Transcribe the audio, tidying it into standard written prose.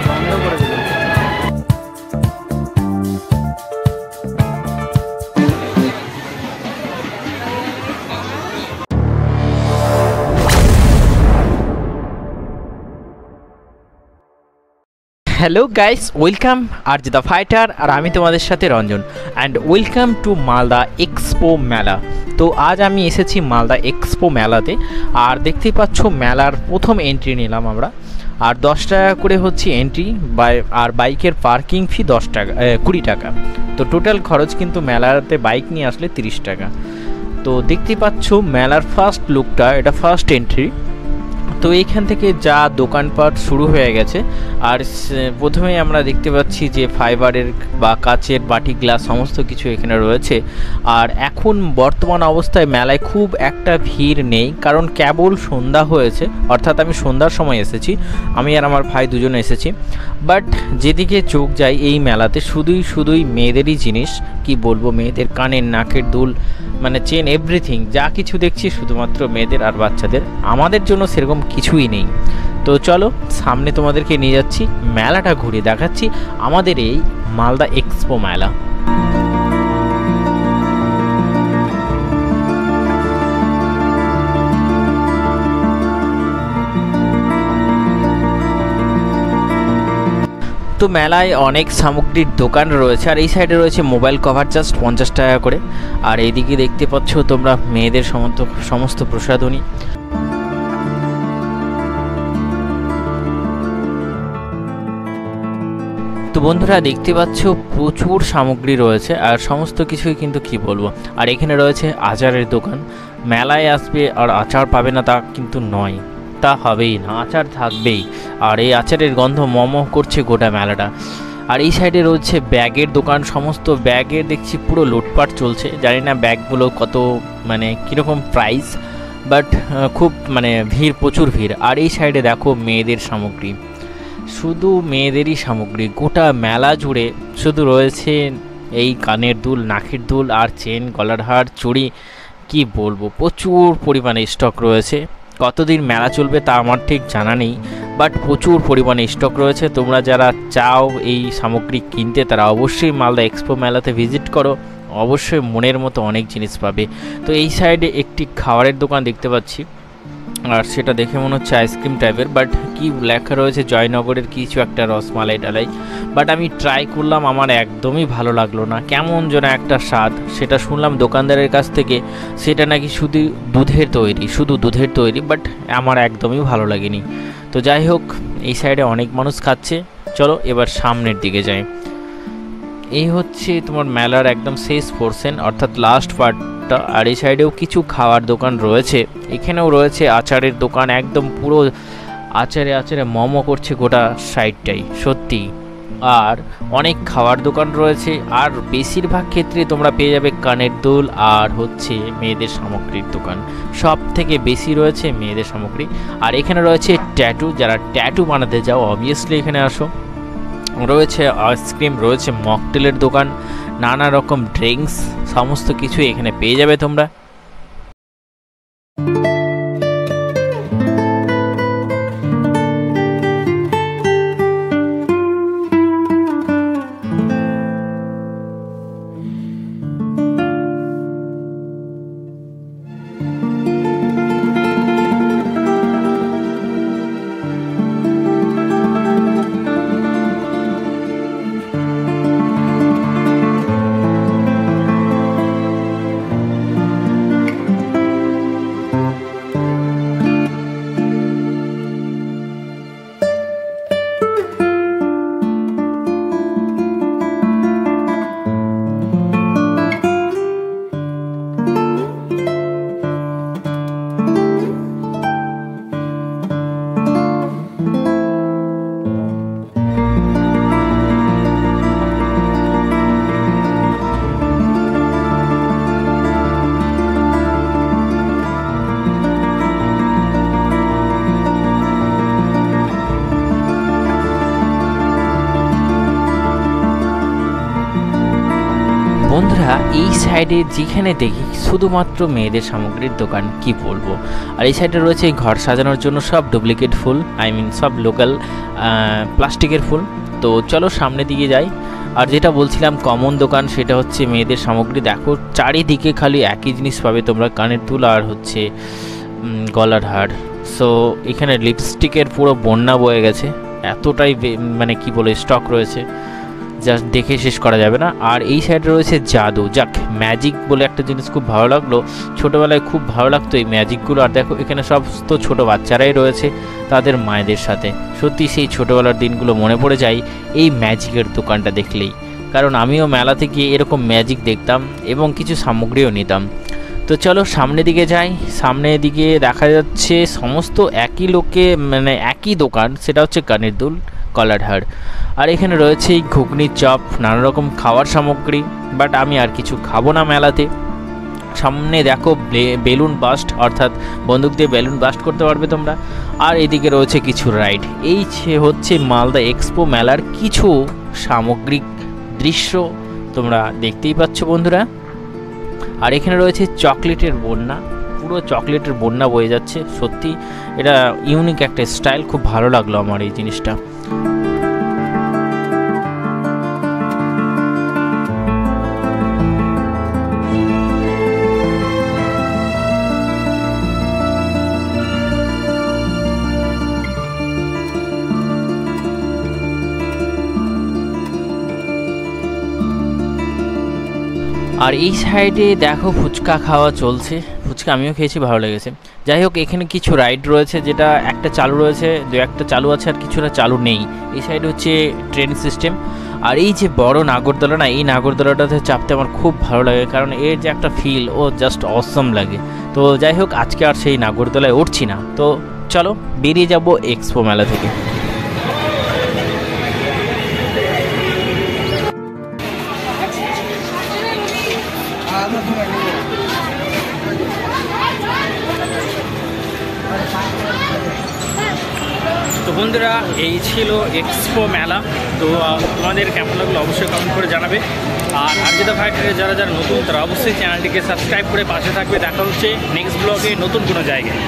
বন্ধ করে দিল। Hello guys, welcome R the fighter, আর আমি তোমাদের সাথে Ranjan, and welcome to Malda expo মেলা। তো আজ আমি এসেছি মালদা এক্সপো মেলাতে, আর দেখতেই পাচ্ছ মেলার প্রথম এন্ট্রি নিলাম আমরা। আর 10 টাকা করে হচ্ছে এন্ট্রি, আর বাইকের পার্কিং ফি 10 টাকা 20 টাকা। তো টোটাল খরচ কিন্তু মেলাতে বাইক নিয়ে আসলে 30 টাকা। তো দেখতেই পাচ্ছ মেলার ফার্স্ট লুকটা, এটা ফার্স্ট এন্ট্রি। তো এইখান থেকে যা দোকানপাট শুরু হয়ে গেছে, আর প্রথমেই আমরা দেখতে পাচ্ছি যে ফাইবারের বা কাচের বাটি গ্লাস সমস্ত কিছু এখানে রয়েছে। আর এখন বর্তমান অবস্থায় মেলায় খুব একটা ভিড় নেই, কারণ কেবল সন্ধ্যা হয়েছে, অর্থাৎ আমি সন্ধ্যার সময় এসেছি, আমি আর আমার ভাই দুজনে এসেছি। বাট যেদিকে চোখ যায় এই মেলাতে শুধুই মেয়েদেরই জিনিস, কি বলবো, মেয়েদের কানের নাকের দুল, মানে চেন, এভরিথিং যা কিছু দেখছি শুধুমাত্র মেয়েদের আর বাচ্চাদের, আমাদের জন্য সেরকম কিছুই নেই। তো চলো সামনে তোমাদেরকে নিয়ে যাচ্ছি, মেলাটা ঘুরে দেখাচ্ছি, আমাদের এই মালদা এক্সপো মেলা। তো মেলায় অনেক সামগ্রীর দোকান রয়েছে, আর এই সাইডে রয়েছে মোবাইল কভার জাস্ট 50 টাকা করে। আর এইদিকে দেখতে পাচ্ছ তোমরা মেয়েদের সমস্ত প্রসাধনী। তো বন্ধুরা দেখতে পাচ্ছ প্রচুর সামগ্রী রয়েছে, আর সমস্ত কিছুই কিন্তু কি বলবো। আর এখানে রয়েছে আচারের দোকান। মেলায় আসবে আর আচার পাবে না তা কিন্তু নয়, তা হবেই না, আচার থাকবেই। আর এই আচারের গন্ধ মমো করছে গোটা মেলাটা। আর এই সাইডে রয়েছে ব্যাগের দোকান, সমস্ত ব্যাগের দেখছি পুরো লুটপাট চলছে। জানি না ব্যাগগুলো কত, মানে কীরকম প্রাইস, বাট খুব মানে ভিড়, প্রচুর ভিড়। আর এই সাইডে দেখো মেয়েদের সামগ্রী, শুধু মেয়েদেরই সামগ্রী, গোটা মেলা জুড়ে শুধু রয়েছে এই কানের দুল, নাকের দুল, আর চেন, গলার হার, চুড়ি, কি বলবো, প্রচুর পরিমাণে স্টক রয়েছে। কতদিন মেলা চলবে তা আমার ঠিক জানা নেই, বাট প্রচুর পরিমাণে স্টক রয়েছে। তোমরা যারা চাও এই সামগ্রী কিনতে, তারা অবশ্যই মালদা এক্সপো মেলাতে ভিজিট করো, অবশ্যই মনের মতো অনেক জিনিস পাবে। তো এই সাইডে একটি খাবারের দোকান দেখতে পাচ্ছি, আর সেটা দেখে মনে হচ্ছে আইসক্রিম টাইপের, বাট কি লেখা রয়েছে জয়নগরের কিছু একটা রসমালাই টালাই। বাট আমি ট্রাই করলাম, আমার একদমই ভালো লাগলো না, কেমন যেন একটা স্বাদ। সেটা শুনলাম দোকানদারের কাছ থেকে, সেটা নাকি শুধু দুধের তৈরি, বাট আমার একদমই ভালো লাগেনি। তো যাই হোক, এই সাইডে অনেক মানুষ খাচ্ছে। চলো এবার সামনের দিকে যাই। এই হচ্ছে তোমার মেলার একদম শেষ পোর্শন, অর্থাৎ লাস্ট পার্টটা। আর এই সাইডেও কিছু খাওয়ার দোকান রয়েছে, এখানেও রয়েছে আচারের দোকান, একদম পুরো আচারে মোমো করছে গোটা সাইডটাই, সত্যি। আর অনেক খাওয়ার দোকান রয়েছে, আর বেশিরভাগ ক্ষেত্রে তোমরা পেয়ে যাবে কানের দুল আর হচ্ছে মেয়েদের সামগ্রীর দোকান। সব থেকে বেশি রয়েছে মেয়েদের সামগ্রী। আর এখানে রয়েছে ট্যাটু, যারা ট্যাটু বানাতে যাও অবভিয়াসলি এখানে আসো। রয়েছে আইসক্রিম, রয়েছে মকটেলের দোকান, নানা রকম ড্রিঙ্কস, সমস্ত কিছু এখানে পেয়ে যাবে তোমরা। বন্ধুরা এই সাইডে যেখানে দেখি শুধুমাত্র মেয়েদের সামগ্রীর দোকান, কি বলবো। আর এই সাইডে রয়েছে ঘর সাজানোর জন্য সব ডুপ্লিকেট ফুল, সব লোকাল প্লাস্টিকের ফুল। তো চলো সামনে দিকে যাই। আর যেটা বলছিলাম কমন দোকান, সেটা হচ্ছে মেয়েদের সামগ্রী। দেখো চারিদিকে খালি একই জিনিস পাবে তোমরা, কানের দুল আর হচ্ছে গলার হার। সো এখানে লিপস্টিকের পুরো বন্যা বয়ে গেছে, এতটাই কি বলে স্টক রয়েছে, জাস্ট দেখে শেষ করা যাবে না। আর এই সাইডে রয়েছে জাদু, যাক ম্যাজিক বলে একটা জিনিস খুব ভালো লাগলো, ছোটোবেলায় খুব ভালো লাগতো এই ম্যাজিকগুলো। আর দেখো এখানে সব তো ছোটো বাচ্চারাই রয়েছে তাদের মায়েদের সাথে, সত্যি সেই ছোটোবেলার দিনগুলো মনে পড়ে যায় এই ম্যাজিকের দোকানটা দেখলেই। কারণ আমিও মেলাতে গিয়ে এরকম ম্যাজিক দেখতাম এবং কিছু সামগ্রীও নিতাম। তো চলো সামনের দিকে যাই। সামনের দিকে দেখা যাচ্ছে সমস্ত একই লোকে একই দোকান, সেটা হচ্ছে কানের দুল, কলার হার। আর এখানে রয়েছে এই ঘুগনি, চপ, নানা রকম খাওয়ার সামগ্রী। বাট আমি আর কিছু খাবো না মেলাতে। সামনে দেখো বেলুন বাস্ট, অর্থাৎ বন্দুক দিয়ে বেলুন বাস্ট করতে পারবে তোমরা। আর এদিকে রয়েছে কিছু রাইড। এই হচ্ছে মালদা এক্সপো মেলার কিছু সামগ্রিক দৃশ্য তোমরা দেখতেই পাচ্ছ বন্ধুরা। আর এখানে রয়েছে চকলেটের বন্যা, পুরো চকলেটের বন্যা বয়ে যাচ্ছে। সত্যি এটা ইউনিক একটা স্টাইল, খুব ভালো লাগলো আমার এই জিনিসটা। আর এই সাইডে দেখো ফুচকা খাওয়া চলছে, ফুচকা আমিও খেয়েছি, ভালো লেগেছে। যাই হোক এখানে কিছু রাইড রয়েছে, যেটা একটা চালু রয়েছে, দু একটা চালু আছে আর কিছুটা চালু নেই। এই সাইডে হচ্ছে ট্রেন সিস্টেম। আর এই যে বড় নাগরদোলা না, এই নাগরদোলাটাতে চাপতে আমার খুব ভালো লাগে, কারণ এর যে একটা ফিল, ও জাস্ট অসম লাগে। তো যাই হোক আজকে আর সেই নাগরদোলায় উঠছি না। তো চলো বেরিয়ে যাব এক্সপো মেলা থেকে। তো বন্ধুরা এই ছিল এক্সপো মেলা। তো তোমাদের কেমন লাগলো অবশ্যই কমেন্ট করে জানাবে। আর যেটা ফাইটারে যারা যারা নতুন, তারা অবশ্যই চ্যানেলটিকে সাবস্ক্রাইব করে পাশে থাকবে। দেখা হচ্ছে নেক্সট ব্লগে নতুন কোনো জায়গায়।